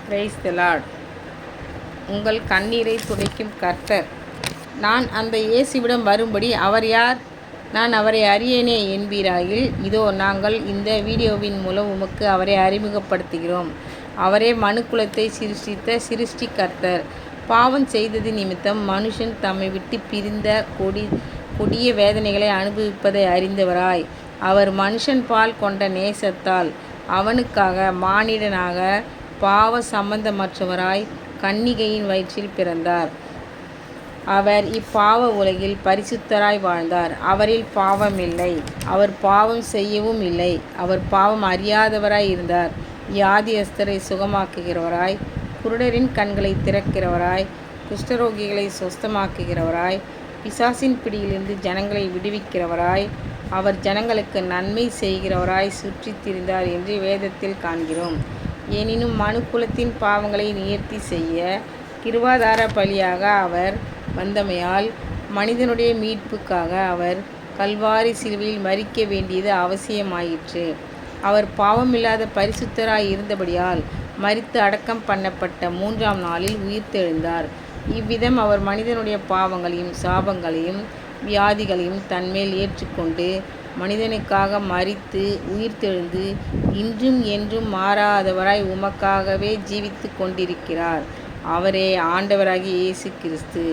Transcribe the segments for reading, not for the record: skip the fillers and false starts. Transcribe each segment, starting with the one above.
Praise the Lord. உங்கள் கண்ணீரை துடைக்கும் கர்த்தர். நான் அந்த இயேசுவிடம் வரும்படி அவர் யார்? நான் அவரை அறியேனே என்பீராயில், இதோ நாங்கள் இந்த வீடியோவின் மூலம் உமக்கு அவரை அறிமுகப்படுத்துகிறோம். அவரே மனுக்குலத்தை சிருஷ்டித்த சிருஷ்டி கர்த்தர். பாவம் செய்தது நிமித்தம் மனுஷன் தம்மை விட்டு பிரிந்த கொடிய வேதனைகளை அனுபவிப்பதை அறிந்தவராய், அவர் மனுஷன் பால் கொண்ட நேசத்தால் அவனுக்காக மானிடனாக பாவ சம்பந்தமற்றவராய் கன்னிகையின் வயிற்றில் பிறந்தார். அவர் இப்பாவ உலகில் பரிசுத்தராய் வாழ்ந்தார். அவரில் பாவமில்லை, அவர் பாவம் செய்யவும் இல்லை. அவர் பாவம் அறியாதவராய் இருந்தார். வியாதியஸ்தரை சுகமாக்குகிறவராய், குருடரின் கண்களை திறக்கிறவராய், குஷ்டரோகிகளை சொஸ்தமாக்குகிறவராய், பிசாசின் பிடியிலிருந்து ஜனங்களை விடுவிக்கிறவராய், அவர் ஜனங்களுக்கு நன்மை செய்கிறவராய் சுற்றி திரிந்தார் என்று வேதத்தில் காண்கிறோம். எனினும் மனுக்குலத்தின் பாவங்களை நிவர்த்தி செய்ய கிருபாதார பலியாக அவர் வந்தமையால் மனிதனுடைய மீட்புக்காக அவர் கல்வாரி சிலுவையில் மரிக்க வேண்டியது அவசியமாயிற்று. அவர் பாவமில்லாத பரிசுத்தராய் இருந்தபடியால் மரித்து அடக்கம் பண்ணப்பட்ட 3ஆம் நாளில் உயிர்த்தெழுந்தார். இவ்விதம் அவர் மனிதனுடைய பாவங்களையும் சாபங்களையும் வியாதிகளையும் தன்மேல் ஏற்றுக்கொண்டு மனிதனுக்காக மரித்து உயிர்த்தெழுந்து இன்றும் என்றும் மாறாதவராய் உமக்காகவே ஜீவித்து கொண்டிருக்கிறார். அவரே ஆண்டவராகிய இயேசு கிறிஸ்து.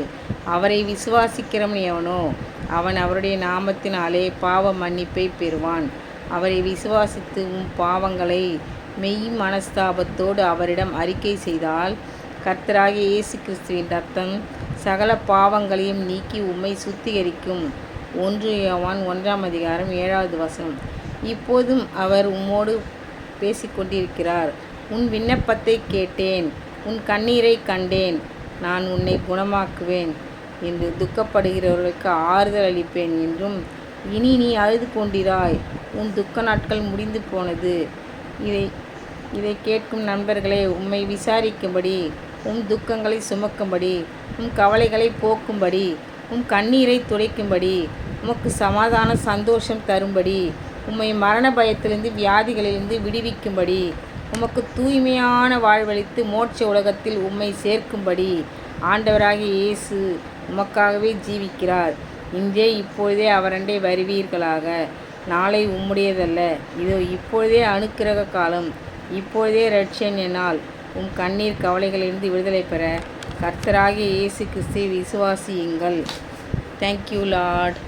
அவரை விசுவாசிக்கிறவன் எவனோ அவன் அவருடைய நாமத்தினாலே பாவ மன்னிப்பை பெறுவான். அவரை விசுவாசித்து உம் பாவங்களை மெய் மனஸ்தாபத்தோடு அவரிடம் அறிக்கை செய்தால் கர்த்தராகிய இயேசு கிறிஸ்துவின் இரத்தம் சகல பாவங்களையும் நீக்கி உம்மை சுத்திகரிக்கும். 1 யோவான் 1:7. இப்போதும் அவர் உம்மோடு பேசிக்கொண்டிருக்கிறார். உன் விண்ணப்பத்தை கேட்டேன், உன் கண்ணீரை கண்டேன், நான் உன்னை குணமாக்குவேன் என்று துக்கப்படுகிறவர்களுக்கு ஆறுதல் அளிப்பேன் என்றும், இனி நீ அழுது கொண்டிராய், உன் துக்க நாட்கள் முடிந்து போனது. இதை கேட்கும் நண்பர்களே, உம்மை விசாரிக்கும்படி, உம் துக்கங்களை சுமக்கும்படி, உம் கவலைகளை போக்கும்படி, உம் கண்ணீரை துடைக்கும்படி, உமக்கு சமாதான சந்தோஷம் தரும்படி, உம்மை மரண பயத்திலிருந்து வியாதிகளிலிருந்து விடுவிக்கும்படி, உமக்கு தூய்மையான வாழ்வளித்து மோட்ச உலகத்தில் உம்மை சேர்க்கும்படி ஆண்டவராகிய இயேசு உமக்காகவே ஜீவிக்கிறார். இன்றே இப்பொழுதே அவரண்டை வருவீர்களாக. நாளை உம்முடையதல்ல, இதோ இப்பொழுதே அனுக்கிரக காலம், இப்பொழுதே இரட்சணிய நாள். உம் கண்ணீர் கவலைகளிலிருந்து விடுதலை பெற கர்த்தராகிய இயேசு கிறிஸ்துவை விசுவாசியுங்கள். Thank you Lord.